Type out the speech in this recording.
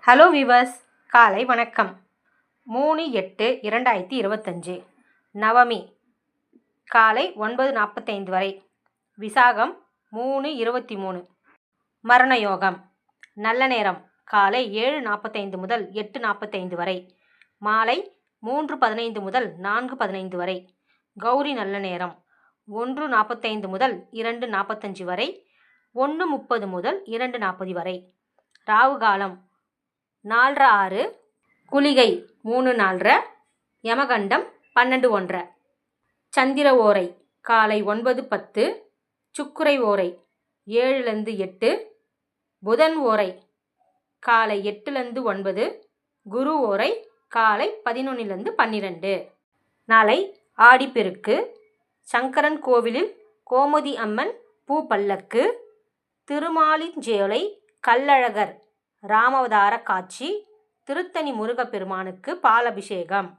Hello viewers, காலை வணக்கம். 3/8/2025 நவமி காலை 9:45 வரை. விசாகம் 3:23. மரண யோகம். நல்ல நேரம் காலை 7:45 முதல் 8:45 வரை. மாலை 3:15 முதல் 4:15 வரை. கௌரி நல்ல நேரம் 1:45 முதல் 2:45 வரை. 1:30 முதல் 2:40 வரை. ராவு காலம் 4:30, குளிகை 3:4, யமகண்டம் 12:1. சந்திர ஓரை காலை 9:10, சுக்கிரை ஓரை 7-8, புதன் ஓரை காலை 8-9, குரு ஓரை காலை 11-12. நாளை ஆடிப்பெருக்கு. சங்கரன் கோவிலில் கோமதி அம்மன் பூ பல்லக்கு, திருமாலிஞ்சோலை கள்ளழகர் ராமாவதார காட்சி, திருத்தணி முருகப்பெருமானுக்கு பாலபிஷேகம்.